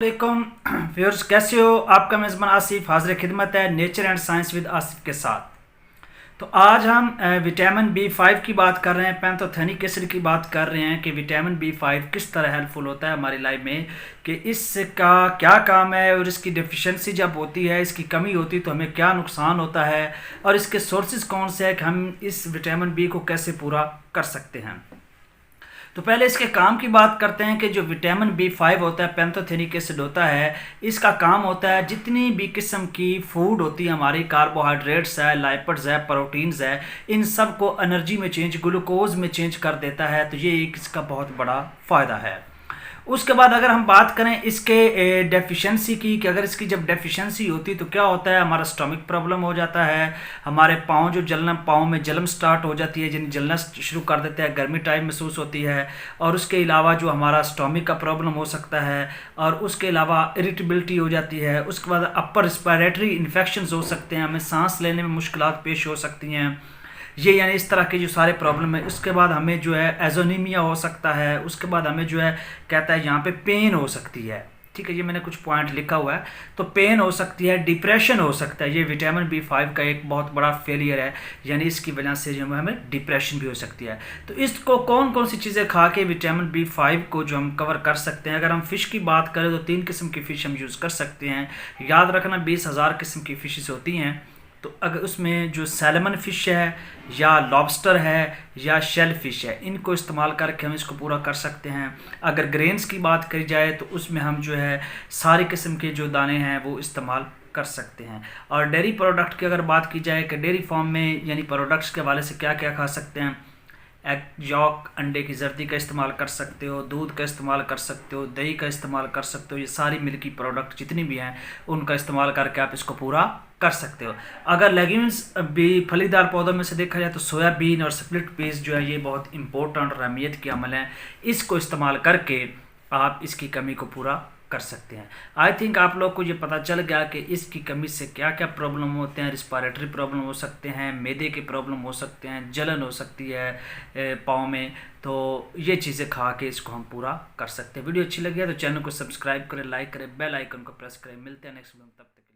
वालेकुम व्यूअर्स, कैसे हो? आपका मेज़बान आसिफ हाजिर खिदमत है nature and science with Asif के साथ। तो आज हम विटामिन B5 की बात कर रहे हैं, पैंथोथेनिक एसिड की बात कर रहे हैं कि विटामिन B5 किस तरह हेल्पफुल होता है हमारी लाइफ में, कि इसका क्या काम है और इसकी डेफिशिएंसी जब होती है, इसकी कमी होती है तो हमें क्या नुकसान होता है और इसके सोर्सेज कौन से हैं कि हम इस विटामिन B को कैसे पूरा कर सकते हैं। तो पहले इसके काम की बात करते हैं कि जो विटामिन B5 होता है, पैंथोथेनिक एसिड होता है, इसका काम होता है जितनी भी किस्म की फूड होती है हमारी, कार्बोहाइड्रेट्स है, लाइपिड्स है, प्रोटीन्स है, इन सब को एनर्जी में चेंज, ग्लूकोज में चेंज कर देता है। तो ये एक इसका बहुत बड़ा फ़ायदा है। उसके बाद अगर हम बात करें इसके डेफिशिएंसी की, कि अगर इसकी जब डेफिशिएंसी होती है तो क्या होता है, हमारा स्टमक प्रॉब्लम हो जाता है, हमारे पाँव जो जलना, पाँव में जलन स्टार्ट हो जाती है, जिन जलना शुरू कर देते हैं, गर्मी टाइम महसूस होती है। और उसके अलावा जो हमारा स्टमक का प्रॉब्लम हो सकता है, और उसके अलावा इरिटेबिलिटी हो जाती है। उसके बाद अपर रिस्पायरेटरी इन्फेक्शंस हो सकते हैं, हमें सांस लेने में मुश्किलात पेश हो सकती हैं। ये यानी इस तरह के जो सारे प्रॉब्लम है। उसके बाद हमें जो है एजोनीमिया हो सकता है। उसके बाद हमें जो है कहता है यहाँ पे पेन हो सकती है। ठीक है, ये मैंने कुछ पॉइंट लिखा हुआ है। तो पेन हो सकती है, डिप्रेशन हो सकता है। ये विटामिन B5 का एक बहुत बड़ा फेलियर है, यानी इसकी वजह से जो है हमें डिप्रेशन भी हो सकती है। तो इसको कौन कौन सी चीज़ें खा के विटामिन B5 को जो हम कवर कर सकते हैं। अगर हम फ़िश की बात करें तो 3 किस्म की फ़िश हम यूज़ कर सकते हैं। याद रखना 20,000 किस्म की फ़िशेस होती हैं। तो अगर उसमें जो सैल्मन फ़िश है या लॉबस्टर है या शेल फ़िश है, इनको इस्तेमाल करके हम इसको पूरा कर सकते हैं। अगर ग्रेन्स की बात करी जाए तो उसमें हम जो है सारी किस्म के जो दाने हैं वो इस्तेमाल कर सकते हैं। और डेयरी प्रोडक्ट की अगर बात की जाए कि डेयरी फार्म में यानी प्रोडक्ट्स के हवाले से क्या क्या खा सकते हैं, एग यॉक, अंडे की जर्दी का इस्तेमाल कर सकते हो, दूध का इस्तेमाल कर सकते हो, दही का इस्तेमाल कर सकते हो। ये सारी मिल्की प्रोडक्ट जितनी भी हैं उनका इस्तेमाल करके आप इसको पूरा कर सकते हो। अगर लेग्यूम्स भी फलीदार पौधों में से देखा जाए तो सोयाबीन और स्प्लिट पीस जो है ये बहुत इंपॉर्टेंट और अहमियत के अमल हैं। इसको इस्तेमाल करके आप इसकी कमी को पूरा कर सकते हैं। आई थिंक आप लोग को ये पता चल गया कि इसकी कमी से क्या क्या प्रॉब्लम होते हैं। रिस्पायरेटरी प्रॉब्लम हो सकते हैं, मैदे के प्रॉब्लम हो सकते हैं, जलन हो सकती है पाँव में। तो ये चीज़ें खा के इसको हम पूरा कर सकते हैं। वीडियो अच्छी लगी है तो चैनल को सब्सक्राइब करें, लाइक करें, बेल आइकन को प्रेस करें। मिलते हैं नेक्स्ट वीडियो में, तब तक।